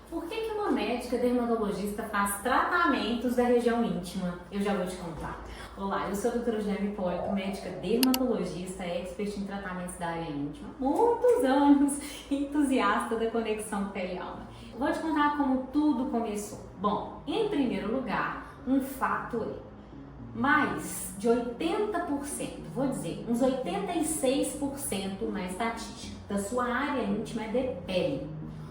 Por que uma médica dermatologista faz tratamentos da região íntima? Eu já vou te contar. Olá, eu sou a doutora Juliana Hipólito, médica dermatologista, expert em tratamentos da área íntima, muitos anos, entusiasta da conexão pele-alma. Vou te contar como tudo começou. Bom, em primeiro lugar, um fato é mais de 80%, vou dizer, uns 86% na estatística da sua área íntima é de pele.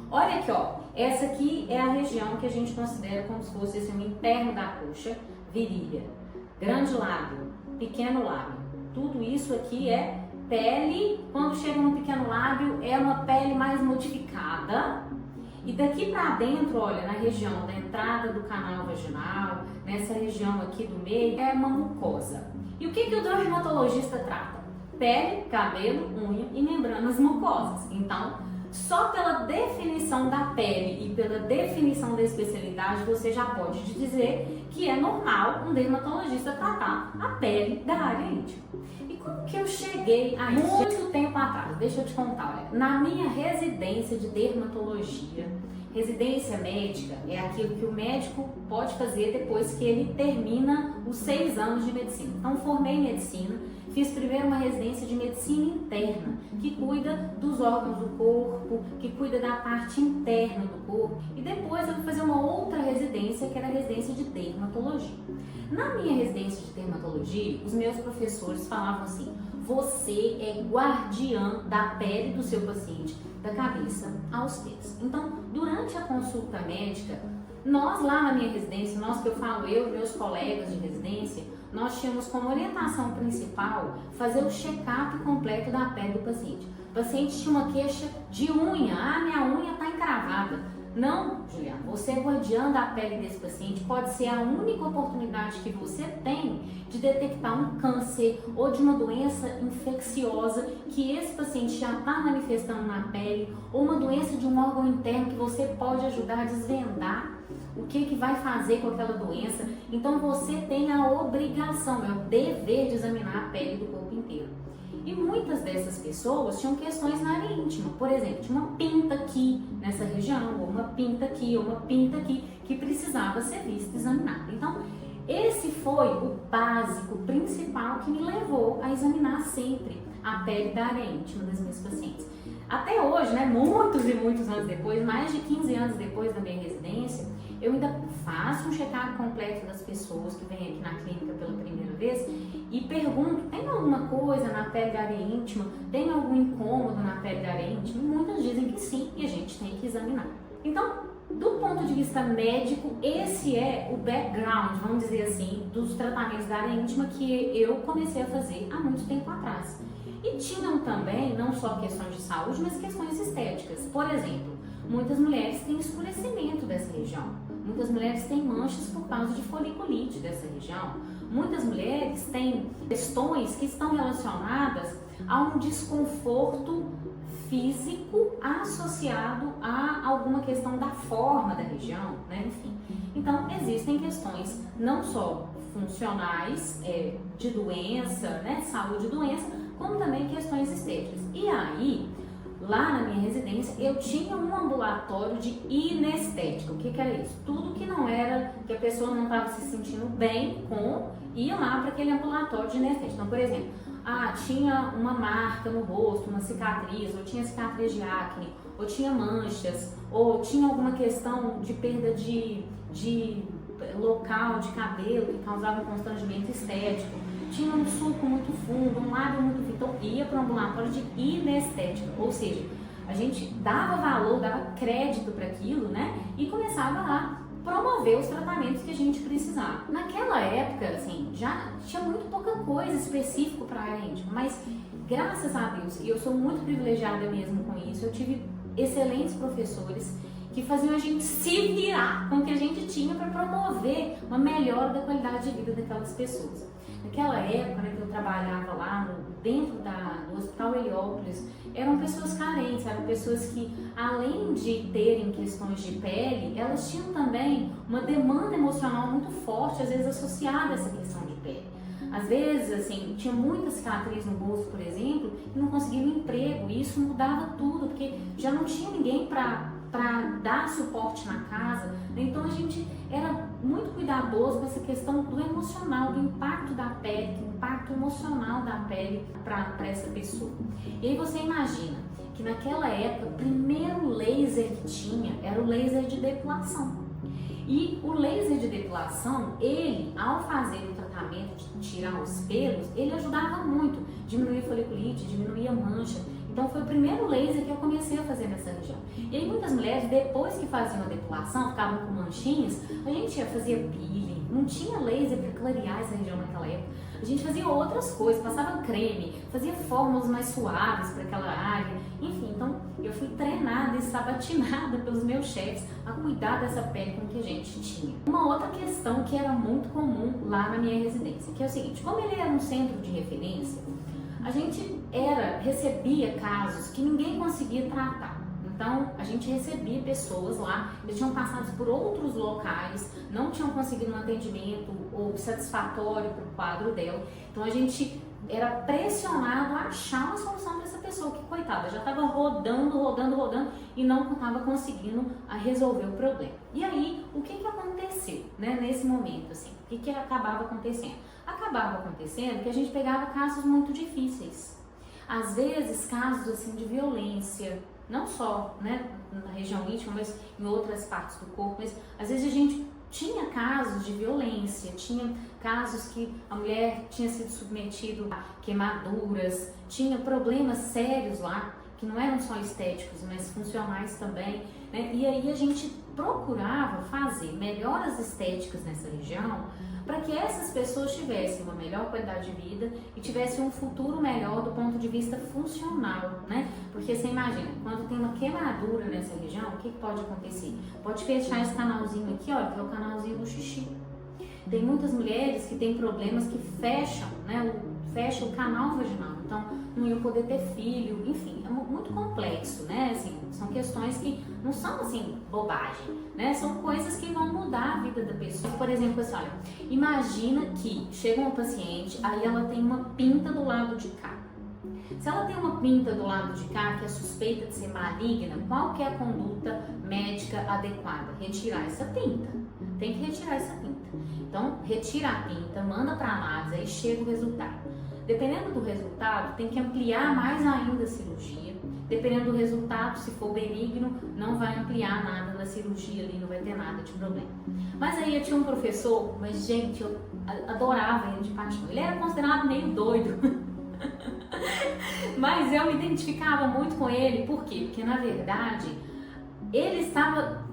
Olha aqui, ó, essa aqui é a região que a gente considera como se fosse assim, o interno da coxa, virilha, grande lábio, pequeno lábio. Tudo isso aqui é pele. Quando chega no pequeno lábio, é uma pele mais modificada. E daqui para dentro, olha, na região da entrada do canal vaginal, nessa região aqui do meio, é uma mucosa. E o que o dermatologista trata? Pele, cabelo, unha e membranas mucosas. Então, só pela definição da pele e pela definição da especialidade, você já pode dizer que é normal um dermatologista tratar a pele da área íntima. E como que eu cheguei a isso? Muito tempo atrás, deixa eu te contar, olha, na minha residência de dermatologia, residência médica é aquilo que o médico pode fazer depois que ele termina os 6 anos de medicina. Então, formei em medicina, fiz primeiro uma residência de medicina interna, que cuida dos órgãos do corpo, que cuida da parte interna do corpo, e depois eu fui fazer uma outra residência, que era a residência de dermatologia. Na minha residência de dermatologia, os meus professores falavam assim: você é guardiã da pele do seu paciente, da cabeça aos pés. Então, durante a consulta médica, nós lá na minha residência, eu e meus colegas de residência, nós tínhamos como orientação principal fazer o check-up completo da pele do paciente. O paciente tinha uma queixa de unha, minha unha está encravada. Não, Juliana, você é guardiã da pele desse paciente, pode ser a única oportunidade que você tem de detectar um câncer ou de uma doença infecciosa que esse paciente já está manifestando na pele, ou uma doença de um órgão interno que você pode ajudar a desvendar o que vai fazer com aquela doença. Então você tem a obrigação, é o dever de examinar a pele do corpo inteiro. E muitas dessas pessoas tinham questões na área íntima. Por exemplo, tinha uma pinta aqui nessa região, ou uma pinta aqui, ou uma pinta aqui, que precisava ser vista e examinada. Então, esse foi o básico, o principal que me levou a examinar sempre a pele da área íntima das minhas pacientes. Até hoje, né, muitos e muitos anos depois, mais de 15 anos depois da minha residência, eu ainda faço um check-up completo das pessoas que vêm aqui na clínica pela primeira vez e pergunto: tem alguma coisa na pele da área íntima? Tem algum incômodo na pele da área íntima? E muitas dizem que sim, e a gente tem que examinar. Então, do ponto de vista médico, esse é o background, vamos dizer assim, dos tratamentos da área íntima que eu comecei a fazer há muito tempo atrás. E tinham também não só questões de saúde, mas questões estéticas. Por exemplo, muitas mulheres têm escurecimento dessa região. Muitas mulheres têm manchas por causa de foliculite dessa região. Muitas mulheres têm questões que estão relacionadas a um desconforto físico associado a alguma questão da forma da região, né? Enfim. Então, existem questões não só funcionais, de doença, né? Saúde e doença, como também questões estéticas. E aí, lá na minha residência, eu tinha um ambulatório de inestética. O que era isso? Tudo que não era, que a pessoa não estava se sentindo bem com, ia lá para aquele ambulatório de inestética. Então, por exemplo, tinha uma marca no rosto, uma cicatriz, ou tinha cicatriz de acne, ou tinha manchas, ou tinha alguma questão de perda de local de cabelo que causava um constrangimento estético. Tinha um sulco muito fundo, um lábio muito fino, então ia para um ambulatório de inestética, ou seja, a gente dava valor, dava crédito para aquilo, né, e começava a promover os tratamentos que a gente precisava. Naquela época, assim, já tinha muito pouca coisa específica para a área íntima, mas graças a Deus, e eu sou muito privilegiada mesmo com isso, eu tive excelentes professores que faziam a gente se virar com o que a gente tinha para promover uma melhora da qualidade de vida daquelas pessoas. Naquela época, né, que eu trabalhava lá dentro do Hospital Heliópolis, eram pessoas carentes, eram pessoas que, além de terem questões de pele, elas tinham também uma demanda emocional muito forte, às vezes associada a essa questão de pele. Às vezes, assim, tinha muita cicatriz no rosto, por exemplo, e não conseguia um emprego, e isso mudava tudo, porque já não tinha ninguém para para dar suporte na casa, né? Então a gente era muito cuidadoso com essa questão do emocional, do impacto da pele, do impacto emocional da pele para essa pessoa. E aí você imagina que naquela época o primeiro laser que tinha era o laser de depilação. E o laser de depilação, ele, ao fazer o tratamento de tirar os pelos, ele ajudava muito, diminuir a foliculite, diminuir a mancha. Então foi o primeiro laser que eu comecei a fazer nessa região. E aí muitas mulheres, depois que faziam a depilação, ficavam com manchinhas, a gente fazia peeling, não tinha laser para clarear essa região naquela época. A gente fazia outras coisas, passava creme, fazia fórmulas mais suaves para aquela área. Enfim, então eu fui treinada e sabatinada pelos meus chefes a cuidar dessa pele com que a gente tinha. Uma outra questão que era muito comum lá na minha residência, que é o seguinte, como ele era um centro de referência, a gente recebia casos que ninguém conseguia tratar. Então, a gente recebia pessoas lá que tinham passado por outros locais, não tinham conseguido um atendimento ou satisfatório para o quadro dela. Então, a gente era pressionado a achar uma solução para essa pessoa que, coitada, já estava rodando e não estava conseguindo resolver o problema. E aí, o que aconteceu, né, nesse momento, assim? O que acabava acontecendo? Acabava acontecendo que a gente pegava casos muito difíceis. Às vezes, casos assim de violência, não só, né, na região íntima, mas em outras partes do corpo, mas às vezes a gente tinha casos de violência, tinha casos que a mulher tinha sido submetida a queimaduras, tinha problemas sérios lá, que não eram só estéticos, mas funcionais também, né? E aí a gente procurava fazer melhoras estéticas nessa região para que essas pessoas tivessem uma melhor qualidade de vida e tivessem um futuro melhor do ponto de vista funcional, né? Porque você imagina, quando tem uma queimadura nessa região, o que pode acontecer? Pode fechar esse canalzinho aqui, olha, que é o canalzinho do xixi. Tem muitas mulheres que têm problemas que fecham, né? Fecha o canal vaginal, então não iam poder ter filho, enfim, é muito complexo, né? Assim, são questões que não são assim bobagem, né? São coisas que vão mudar a vida da pessoa. Por exemplo, assim, olha, imagina que chega uma paciente, aí ela tem uma pinta do lado de cá. Se ela tem uma pinta do lado de cá que é suspeita de ser maligna, qual que é a conduta médica adequada? Retirar essa pinta. Tem que retirar essa pinta. Então, retira a pinta, manda para análise, aí chega o resultado. Dependendo do resultado, tem que ampliar mais ainda a cirurgia. Dependendo do resultado, se for benigno, não vai ampliar nada na cirurgia ali, não vai ter nada de problema. Mas aí eu tinha um professor, mas gente, eu adorava ele de paixão. Ele era considerado meio doido. Mas eu me identificava muito com ele, por quê? Porque na verdade, ele estava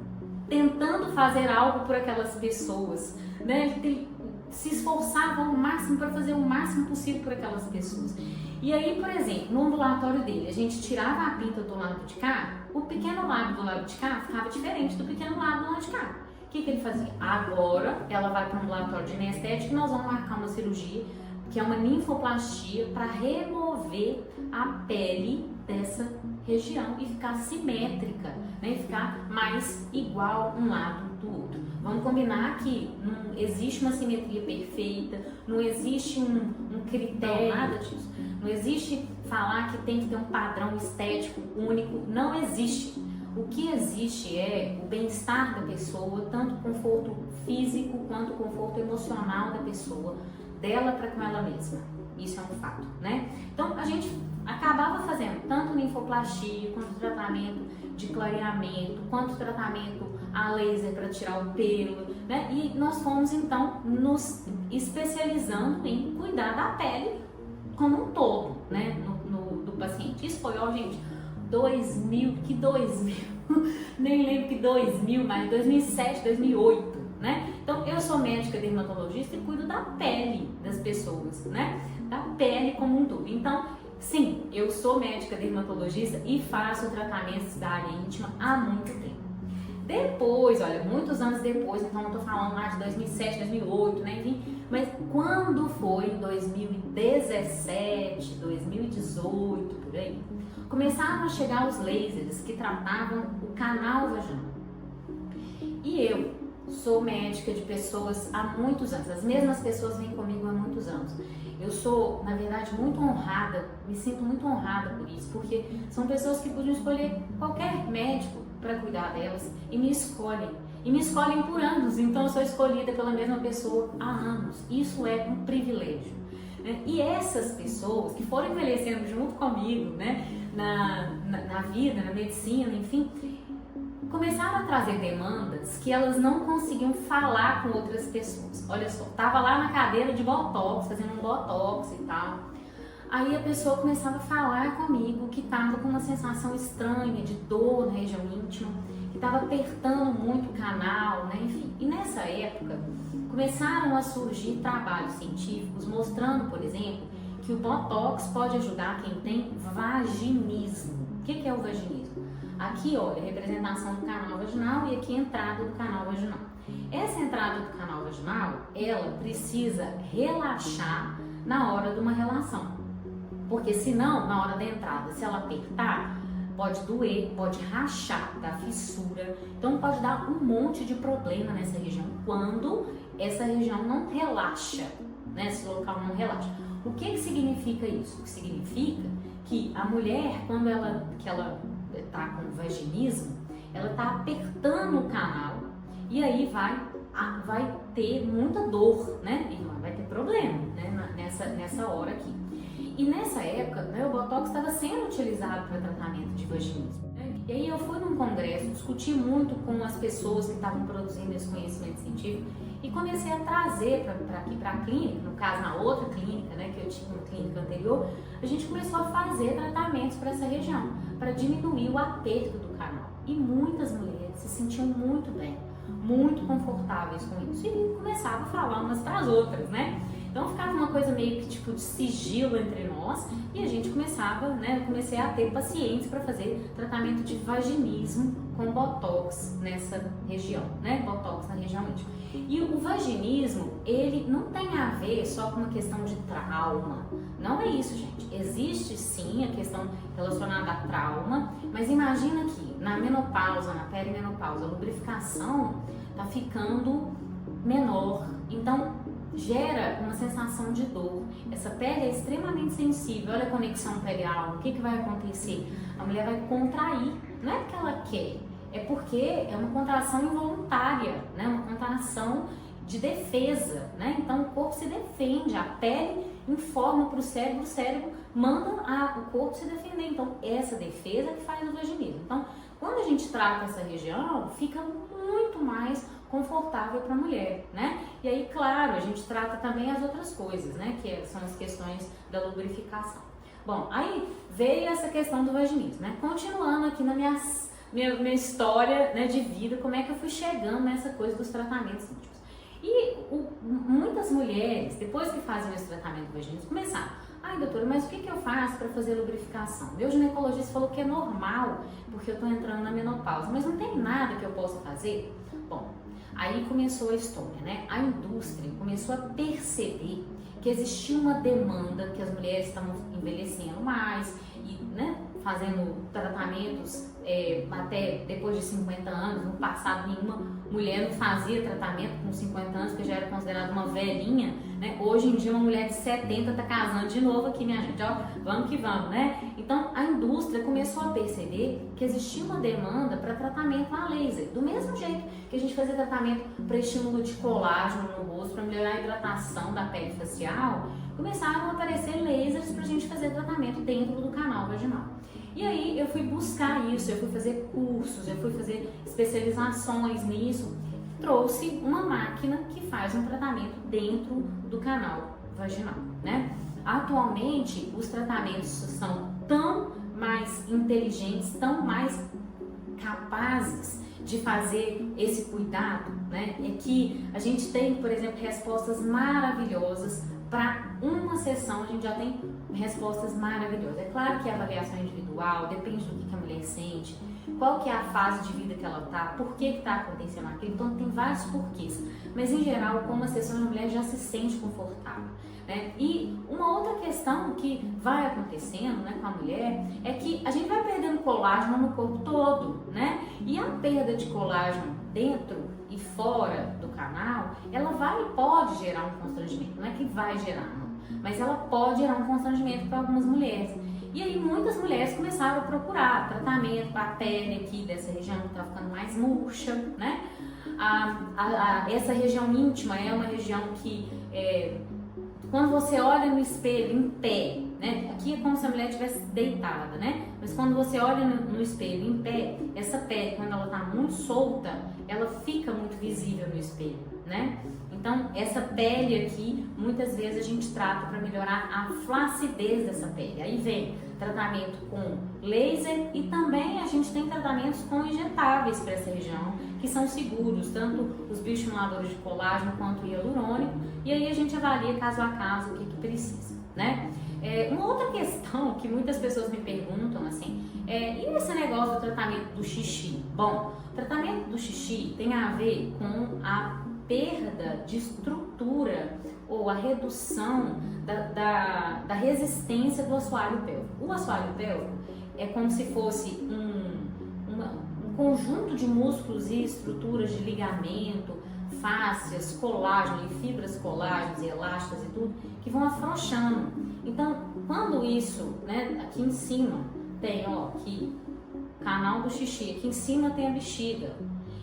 tentando fazer algo por aquelas pessoas, né? Ele se esforçava ao máximo para fazer o máximo possível por aquelas pessoas. E aí, por exemplo, no ambulatório dele, a gente tirava a pinta do lado de cá, o pequeno lábio do lado de cá ficava diferente do pequeno lábio do lado de cá. O que ele fazia? Agora, ela vai para um ambulatório de anestética e nós vamos marcar uma cirurgia, que é uma ninfoplastia, para remover a pele dessa região e ficar simétrica, né? E ficar mais igual um lado do outro. Vamos combinar que não existe uma simetria perfeita, não existe um critério, nada disso. Não existe falar que tem que ter um padrão estético único, não existe. O que existe é o bem-estar da pessoa, tanto o conforto físico quanto o conforto emocional da pessoa, dela para com ela mesma. Isso é um fato, né? Então a gente acabava fazendo tanto ninfoplastia, quanto tratamento de clareamento, quanto tratamento a laser para tirar o pelo, né? E nós fomos então nos especializando em cuidar da pele como um todo, né? Do paciente. Isso foi, ó, gente, 2000, nem lembro que 2000, mas 2007, 2008, né? Então eu sou médica dermatologista e cuido da pele das pessoas, né? Da pele como um todo. Então, sim, eu sou médica dermatologista e faço tratamentos da área íntima há muito tempo. Depois, olha, muitos anos depois, então não tô falando lá de 2007, 2008, né, enfim, mas quando foi em 2017, 2018, por aí, começaram a chegar os lasers que tratavam o canal vaginal. E eu sou médica de pessoas há muitos anos, as mesmas pessoas vêm comigo há muitos anos. Eu sou, na verdade, muito honrada, me sinto muito honrada por isso, porque são pessoas que podiam escolher qualquer médico para cuidar delas e me escolhem. E me escolhem por anos, então eu sou escolhida pela mesma pessoa há anos. Isso é um privilégio. E essas pessoas que foram envelhecendo junto comigo, né, na vida, na medicina, enfim, começaram a trazer demandas que elas não conseguiam falar com outras pessoas. Olha só, tava lá na cadeira de botox, fazendo um botox e tal. Aí a pessoa começava a falar comigo que estava com uma sensação estranha de dor na região íntima, que estava apertando muito o canal, né? Enfim. E nessa época começaram a surgir trabalhos científicos mostrando, por exemplo, que o botox pode ajudar quem tem vaginismo. O que é o vaginismo? Aqui, olha, a representação do canal vaginal e aqui a entrada do canal vaginal. Essa entrada do canal vaginal, ela precisa relaxar na hora de uma relação. Porque senão, na hora da entrada, se ela apertar, pode doer, pode rachar, dar fissura. Então pode dar um monte de problema nessa região quando essa região não relaxa, né? Esse local não relaxa. O que significa isso? O que significa que a mulher, quando ela está com vaginismo, ela está apertando o canal e aí vai ter muita dor, né? E vai ter problema, né? Nessa hora aqui. E nessa época, né, o botox estava sendo utilizado para tratamento de vaginismo. Né? E aí eu fui num congresso, discuti muito com as pessoas que estavam produzindo esse conhecimento científico e comecei a trazer para aqui, para a clínica, no caso na outra clínica, né, que eu tinha uma clínica anterior, a gente começou a fazer tratamentos para essa região, para diminuir o aperto do canal. E muitas mulheres se sentiam muito bem, muito confortáveis com isso e começavam a falar umas para as outras, né? Então ficava uma coisa meio que tipo de sigilo entre nós e a gente começava, né? Eu comecei a ter pacientes para fazer tratamento de vaginismo com botox nessa região, né? Botox na região íntima. E o vaginismo, ele não tem a ver só com uma questão de trauma. Não é isso, gente. Existe sim a questão relacionada a trauma, mas imagina que na menopausa, na perimenopausa, a lubrificação tá ficando menor. Então gera uma sensação de dor. Essa pele é extremamente sensível. Olha a conexão pele-alma. O que vai acontecer? A mulher vai contrair. Não é porque ela quer, é porque é uma contração involuntária, né? Uma contração de defesa, né? Então o corpo se defende, a pele informa para o cérebro manda o corpo se defender. Então essa defesa que faz o vaginismo. Então quando a gente trata essa região, fica muito mais confortável para a mulher, né? E aí, claro, a gente trata também as outras coisas, né? Que são as questões da lubrificação. Bom, aí veio essa questão do vaginismo, né? Continuando aqui na minha história, né, de vida, como é que eu fui chegando nessa coisa dos tratamentos íntimos. E muitas mulheres, depois que fazem esse tratamento do vaginismo, começaram: ai, doutora, mas o que eu faço para fazer lubrificação? Meu ginecologista falou que é normal, porque eu estou entrando na menopausa, mas não tem nada que eu possa fazer? Bom, aí começou a história, né? A indústria começou a perceber que existia uma demanda, que as mulheres estavam envelhecendo mais e, né, fazendo tratamentos até depois de 50 anos. No passado, nenhuma mulher não fazia tratamento com 50 anos, porque já era considerada uma velhinha, né? Hoje em dia, uma mulher de 70 está casando de novo aqui, minha gente, ó, vamos que vamos, né? Então, a indústria começou a perceber que existia uma demanda para tratamento a laser. Do mesmo jeito que a gente fazia tratamento para estímulo de colágeno no rosto, para melhorar a hidratação da pele facial, começaram a aparecer lasers para a gente fazer tratamento dentro do canal vaginal. E aí eu fui buscar isso, eu fui fazer cursos, eu fui fazer especializações nisso, trouxe uma máquina que faz um tratamento dentro do canal vaginal, né? Atualmente os tratamentos são tão mais inteligentes, tão mais capazes de fazer esse cuidado, né? É que a gente tem, por exemplo, respostas maravilhosas. Para uma sessão a gente já tem respostas maravilhosas. É claro que a avaliação é individual, depende do que a mulher sente, qual que é a fase de vida que ela está, por que está acontecendo aquilo. Então tem vários porquês, mas em geral, com uma sessão a mulher já se sente confortável, né? E uma outra questão que vai acontecendo, né, com a mulher é que a gente vai perdendo colágeno no corpo todo, né? E a perda de colágeno dentro e fora do canal, ela pode gerar um constrangimento. Não é que vai gerar, não, mas ela pode gerar um constrangimento para algumas mulheres. E aí muitas mulheres começaram a procurar tratamento para a pele aqui dessa região que está ficando mais murcha, né? Essa região íntima é uma região que quando você olha no espelho em pé, né? Aqui é como se a mulher estivesse deitada, né? Mas quando você olha no espelho em pé, essa pele, quando ela está muito solta, ela fica muito visível no espelho, né? Então, essa pele aqui, muitas vezes a gente trata para melhorar a flacidez dessa pele. Aí vem tratamento com laser e também a gente tem tratamentos com injetáveis para essa região, que são seguros, tanto os bioestimuladores de colágeno quanto o hialurônico, e aí a gente avalia caso a caso o que precisa, né? Uma outra questão que muitas pessoas me perguntam, assim, e esse negócio do tratamento do xixi? Bom, o tratamento do xixi tem a ver com a perda de estrutura ou a redução da resistência do assoalho pélvico. O assoalho pélvico é como se fosse um conjunto de músculos e estruturas de ligamento, fáscias, colágeno e fibras colágenas e elásticas e tudo, que vão afrouxando. Então, quando isso, né, aqui em cima tem, ó, aqui, canal do xixi, aqui em cima tem a bexiga.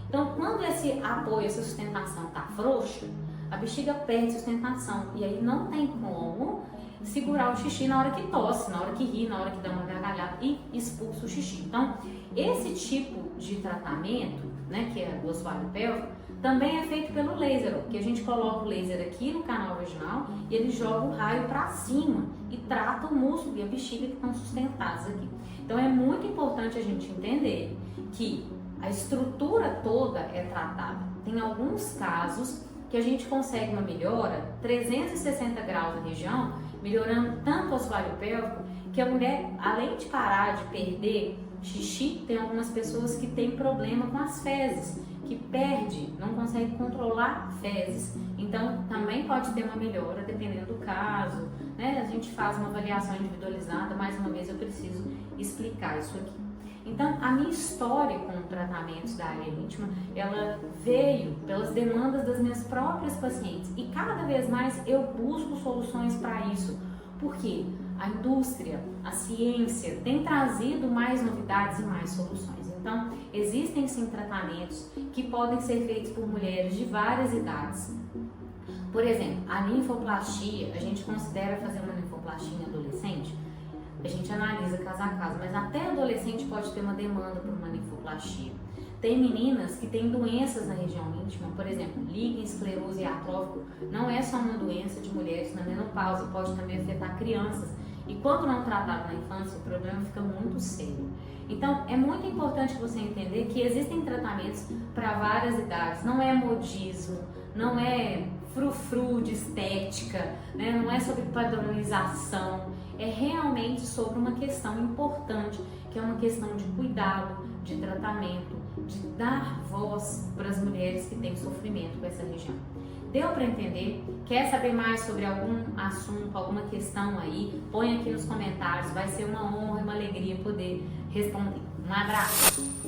Então, quando esse apoio, essa sustentação está frouxa, a bexiga perde sustentação e aí não tem como segurar o xixi na hora que tosse, na hora que ri, na hora que dá uma gargalhada e expulsa o xixi. Então, esse tipo de tratamento, né, que é do assoalho pélvico, também é feito pelo laser, porque a gente coloca o laser aqui no canal vaginal e ele joga o raio para cima e trata o músculo e a bexiga que estão sustentados aqui. Então, é muito importante a gente entender que a estrutura toda é tratada. Tem alguns casos que a gente consegue uma melhora 360 graus na região, melhorando tanto o assoalho pélvico que a mulher, além de parar de perder xixi, tem algumas pessoas que têm problema com as fezes, que perde, não consegue controlar fezes. Então, também pode ter uma melhora dependendo do caso, né? A gente faz uma avaliação individualizada, mais uma vez eu preciso explicar isso aqui. Então, a minha história com tratamentos da área íntima, ela veio pelas demandas das minhas próprias pacientes e cada vez mais eu busco soluções para isso, porque a indústria, a ciência tem trazido mais novidades e mais soluções. Então, existem sim tratamentos que podem ser feitos por mulheres de várias idades. Por exemplo, a linfoplastia, a gente considera fazer uma linfoplastia em adolescente? A gente analisa caso a caso, mas até adolescente pode ter uma demanda por uma linfoplastia. Tem meninas que têm doenças na região íntima, por exemplo, líquen, esclerose atrófico, não é só uma doença de mulheres na menopausa, pode também afetar crianças. E quando não tratado na infância, o problema fica muito sério. Então, é muito importante você entender que existem tratamentos para várias idades, não é modismo, não é frufru de estética, né? Não é sobre padronização, é realmente sobre uma questão importante, que é uma questão de cuidado, de tratamento, de dar voz para as mulheres que têm sofrimento com essa região. Deu para entender? Quer saber mais sobre algum assunto, alguma questão aí? Põe aqui nos comentários, vai ser uma honra e uma alegria poder responder. Um abraço!